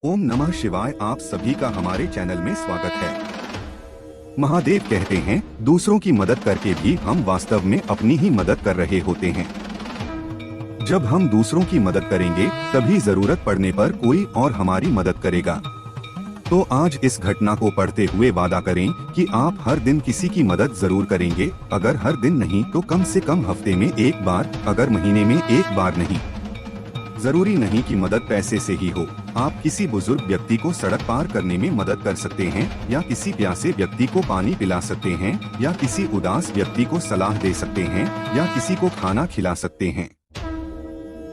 ओम नमः शिवाय। आप सभी का हमारे चैनल में स्वागत है। महादेव कहते हैं, दूसरों की मदद करके भी हम वास्तव में अपनी ही मदद कर रहे होते हैं। जब हम दूसरों की मदद करेंगे तभी जरूरत पड़ने पर कोई और हमारी मदद करेगा। तो आज इस घटना को पढ़ते हुए वादा करें कि आप हर दिन किसी की मदद जरूर करेंगे। अगर हर दिन नहीं तो कम से कम हफ्ते में एक बार, अगर महीने में एक बार नहीं। जरूरी नहीं कि मदद पैसे से ही हो। आप किसी बुजुर्ग व्यक्ति को सड़क पार करने में मदद कर सकते हैं, या किसी प्यासे व्यक्ति को पानी पिला सकते हैं, या किसी उदास व्यक्ति को सलाह दे सकते हैं, या किसी को खाना खिला सकते हैं।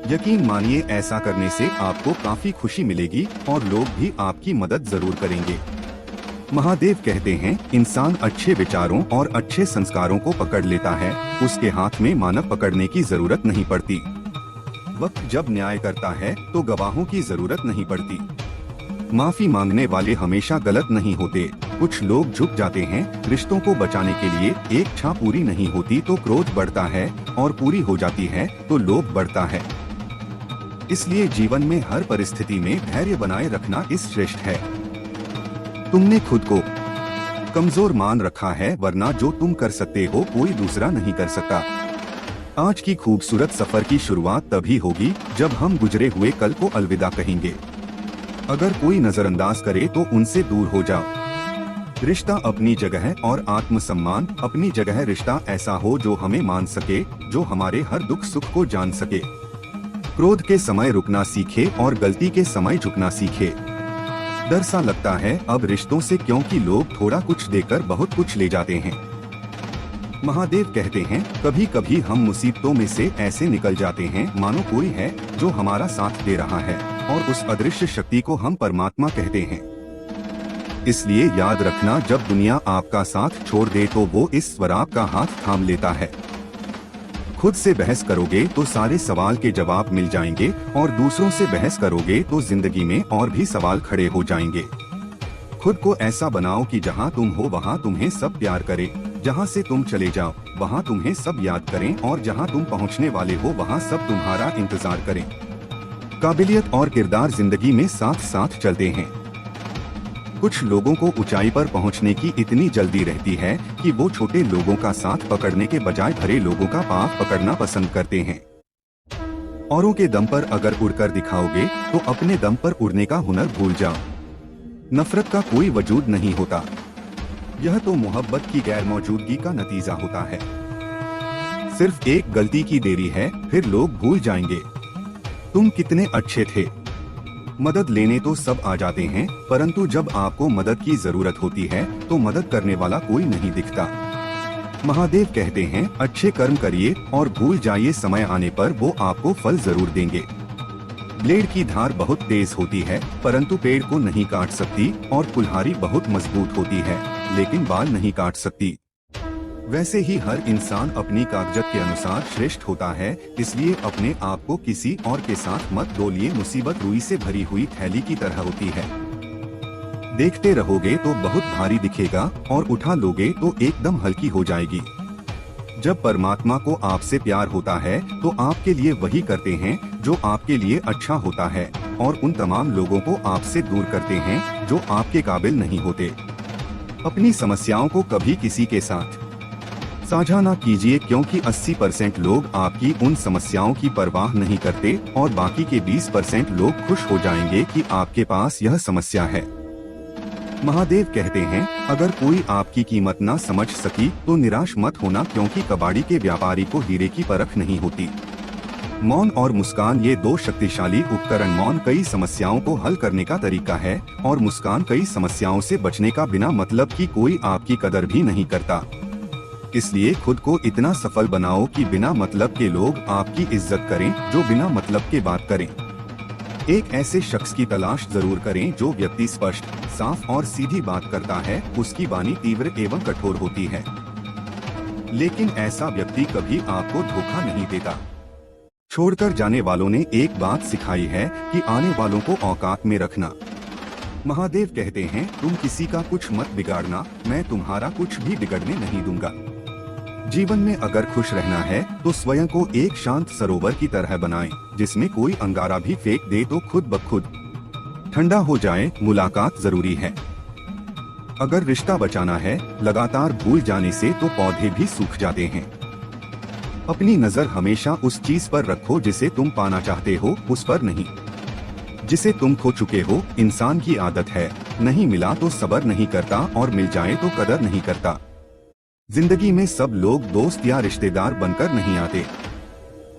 यकीन मानिए, ऐसा करने से आपको काफी खुशी मिलेगी और लोग भी आपकी मदद जरूर करेंगे। महादेव कहते हैं, इंसान अच्छे विचारों और अच्छे संस्कारों को पकड़ लेता है, उसके हाथ में मानव पकड़ने की जरूरत नहीं पड़ती। वक्त जब न्याय करता है तो गवाहों की जरूरत नहीं पड़ती। माफी मांगने वाले हमेशा गलत नहीं होते। कुछ लोग झुक जाते हैं। रिश्तों को बचाने के लिए एक इच्छा पूरी नहीं होती तो क्रोध बढ़ता है, और पूरी हो जाती है तो लोभ बढ़ता है। इसलिए जीवन में हर परिस्थिति में धैर्य बनाए रखना इस श्रेष्ठ है। तुमने खुद को कमजोर मान रखा है, वरना जो तुम कर सकते हो कोई दूसरा नहीं कर सकता। आज की खूबसूरत सफर की शुरुआत तभी होगी जब हम गुजरे हुए कल को अलविदा कहेंगे। अगर कोई नजरअंदाज करे तो उनसे दूर हो जाओ। रिश्ता अपनी जगह और आत्मसम्मान अपनी जगह। रिश्ता ऐसा हो जो हमें मान सके, जो हमारे हर दुख सुख को जान सके। क्रोध के समय रुकना सीखे और गलती के समय झुकना सीखे। डर सा लगता है अब रिश्तों से, क्योंकि लोग थोड़ा कुछ देकर बहुत कुछ ले जाते हैं। महादेव कहते हैं, कभी कभी हम मुसीबतों में से ऐसे निकल जाते हैं मानो कोई है जो हमारा साथ दे रहा है, और उस अदृश्य शक्ति को हम परमात्मा कहते हैं। इसलिए याद रखना, जब दुनिया आपका साथ छोड़ दे तो वो ईश्वर आपका हाथ थाम लेता है। खुद से बहस करोगे तो सारे सवाल के जवाब मिल जाएंगे, और दूसरों से बहस करोगे तो जिंदगी में और भी सवाल खड़े हो जाएंगे। खुद को ऐसा बनाओ कि जहाँ तुम हो वहाँ तुम्हें सब प्यार करे, जहाँ से तुम चले जाओ वहाँ तुम्हें सब याद करें, और जहाँ तुम पहुँचने वाले हो वहाँ सब तुम्हारा इंतजार करें। काबिलियत और किरदार जिंदगी में साथ साथ चलते हैं। कुछ लोगों को ऊंचाई पर पहुँचने की इतनी जल्दी रहती है कि वो छोटे लोगों का साथ पकड़ने के बजाय बड़े लोगों का पाँव पकड़ना पसंद करते हैं। औरों के दम पर अगर उड़कर दिखाओगे तो अपने दम पर उड़ने का हुनर भूल जाओ। नफरत का कोई वजूद नहीं होता, यह तो मोहब्बत की गैर मौजूदगी का नतीजा होता है। सिर्फ एक गलती की देरी है, फिर लोग भूल जाएंगे तुम कितने अच्छे थे। मदद लेने तो सब आ जाते हैं, परंतु जब आपको मदद की जरूरत होती है तो मदद करने वाला कोई नहीं दिखता। महादेव कहते हैं, अच्छे कर्म करिए और भूल जाइए, समय आने पर वो आपको फल जरूर देंगे। ब्लेड की धार बहुत तेज होती है, परंतु पेड़ को नहीं काट सकती, और कुल्हाड़ी बहुत मजबूत होती है, लेकिन बाल नहीं काट सकती। वैसे ही हर इंसान अपनी कागजत के अनुसार श्रेष्ठ होता है। इसलिए अपने आप को किसी और के साथ मत डोलिए। मुसीबत रुई से भरी हुई थैली की तरह होती है। देखते रहोगे तो बहुत भारी दिखेगा, और उठा लोगे तो एकदम हल्की हो जाएगी। जब परमात्मा को आपसे प्यार होता है तो आपके लिए वही करते हैं जो आपके लिए अच्छा होता है, और उन तमाम लोगों को आपसे दूर करते हैं जो आपके काबिल नहीं होते। अपनी समस्याओं को कभी किसी के साथ साझा ना कीजिए, क्योंकि 80% लोग आपकी उन समस्याओं की परवाह नहीं करते, और बाकी के 20% लोग खुश हो जाएंगे कि आपके पास यह समस्या है। महादेव कहते हैं, अगर कोई आपकी कीमत ना समझ सकी तो निराश मत होना, क्योंकि कबाड़ी के व्यापारी को हीरे की परख नहीं होती। मौन और मुस्कान, ये दो शक्तिशाली उपकरण। मौन कई समस्याओं को हल करने का तरीका है, और मुस्कान कई समस्याओं से बचने का। बिना मतलब की कोई आपकी कदर भी नहीं करता। इसलिए खुद को इतना सफल बनाओ कि बिना मतलब के लोग आपकी इज्जत करें, जो बिना मतलब के बात करें। एक ऐसे शख्स की तलाश जरूर करें जो व्यक्ति स्पष्ट, साफ और सीधी बात करता है। उसकी वाणी तीव्र एवं कठोर होती है, लेकिन ऐसा व्यक्ति कभी आपको धोखा नहीं देता। छोड़कर जाने वालों ने एक बात सिखाई है कि आने वालों को औकात में रखना। महादेव कहते हैं, तुम किसी का कुछ मत बिगाड़ना, मैं तुम्हारा कुछ भी बिगड़ने नहीं दूंगा। जीवन में अगर खुश रहना है तो स्वयं को एक शांत सरोवर की तरह बनाएं, जिसमें कोई अंगारा भी फेंक दे तो खुद ब खुद ठंडा हो जाए, मुलाकात जरूरी है। अगर रिश्ता बचाना है, लगातार भूल जाने से तो पौधे भी सूख जाते हैं। अपनी नजर हमेशा उस चीज पर रखो जिसे तुम पाना चाहते हो, उस पर नहीं जिसे तुम खो चुके हो। इंसान की आदत है, नहीं मिला तो सब्र नहीं करता और मिल जाए तो कदर नहीं करता। जिंदगी में सब लोग दोस्त या रिश्तेदार बनकर नहीं आते,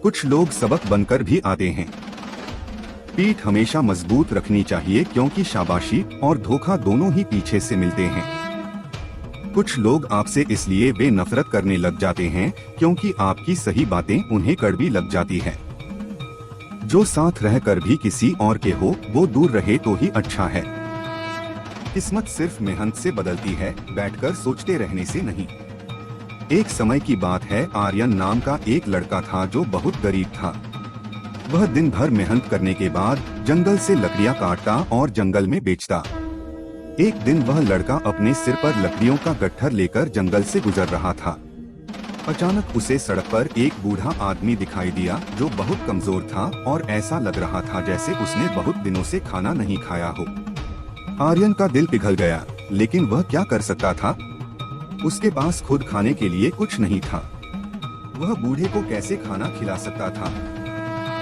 कुछ लोग सबक बनकर भी आते हैं। पीठ हमेशा मजबूत रखनी चाहिए क्योंकि शाबाशी और धोखा दोनों ही पीछे से मिलते हैं। कुछ लोग आपसे इसलिए वे नफरत करने लग जाते हैं क्योंकि आपकी सही बातें उन्हें कड़वी लग जाती है। जो साथ रहकर भी किसी और के हो, वो दूर रहे तो ही अच्छा है। किस्मत सिर्फ मेहनत से बदलती है, बैठकर सोचते रहने से नहीं। एक समय की बात है, आर्यन नाम का एक लड़का था जो बहुत गरीब था। वह दिन भर मेहनत करने के बाद जंगल से लकड़ियां काटता और जंगल में बेचता। एक दिन वह लड़का अपने सिर पर लकड़ियों का गट्ठर लेकर जंगल से गुजर रहा था। अचानक उसे सड़क पर एक बूढ़ा आदमी दिखाई दिया जो बहुत कमजोर था और ऐसा लग रहा था जैसे उसने बहुत दिनों से खाना नहीं खाया हो। आर्यन का दिल पिघल गया, लेकिन वह क्या कर सकता था? उसके पास खुद खाने के लिए कुछ नहीं था। वह बूढ़े को कैसे खाना खिला सकता था?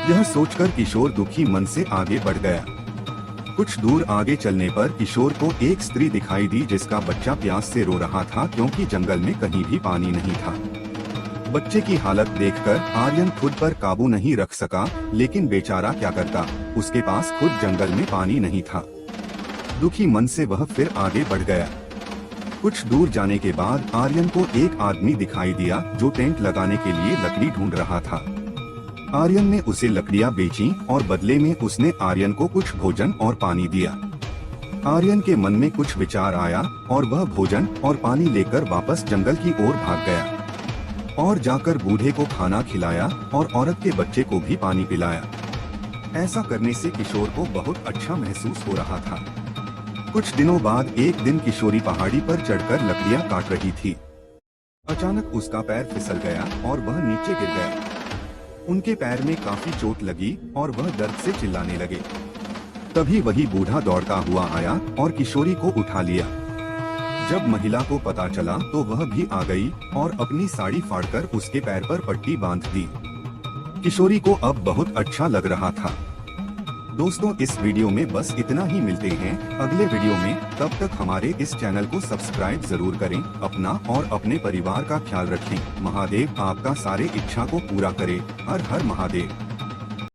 यह सोचकर किशोर दुखी मन से आगे बढ़ गया। कुछ दूर आगे चलने पर किशोर को एक स्त्री दिखाई दी जिसका बच्चा प्यास से रो रहा था क्योंकि जंगल में कहीं भी पानी नहीं था। बच्चे की हालत देखकर आर्यन खुद पर काबू नहीं रख सका, लेकिन बेचारा क्या करता, उसके पास खुद जंगल में पानी नहीं था। दुखी मन से वह फिर आगे बढ़ गया। कुछ दूर जाने के बाद आर्यन को एक आदमी दिखाई दिया जो टेंट लगाने के लिए लकड़ी ढूंढ रहा था। आर्यन ने उसे लकड़ियां बेची और बदले में उसने आर्यन को कुछ भोजन और पानी दिया। आर्यन के मन में कुछ विचार आया और वह भोजन और पानी लेकर वापस जंगल की ओर भाग गया और जाकर बूढ़े को खाना खिलाया और औरत के बच्चे को भी पानी पिलाया। ऐसा करने से किशोर को बहुत अच्छा महसूस हो रहा था। कुछ दिनों बाद एक दिन किशोरी पहाड़ी पर चढ़कर लकड़ियां काट रही थी। अचानक उसका पैर फिसल गया और वह नीचे गिर गया। उनके पैर में काफी चोट लगी और वह दर्द से चिल्लाने लगे। तभी वही बूढ़ा दौड़ता हुआ आया और किशोरी को उठा लिया। जब महिला को पता चला तो वह भी आ गई और अपनी साड़ी फाड़कर उसके पैर पर पट्टी बांध दी। किशोरी को अब बहुत अच्छा लग रहा था। दोस्तों, इस वीडियो में बस इतना ही। मिलते हैं अगले वीडियो में, तब तक हमारे इस चैनल को सब्सक्राइब जरूर करें। अपना और अपने परिवार का ख्याल रखें। महादेव आपका सारे इच्छा को पूरा करे। हर हर महादेव।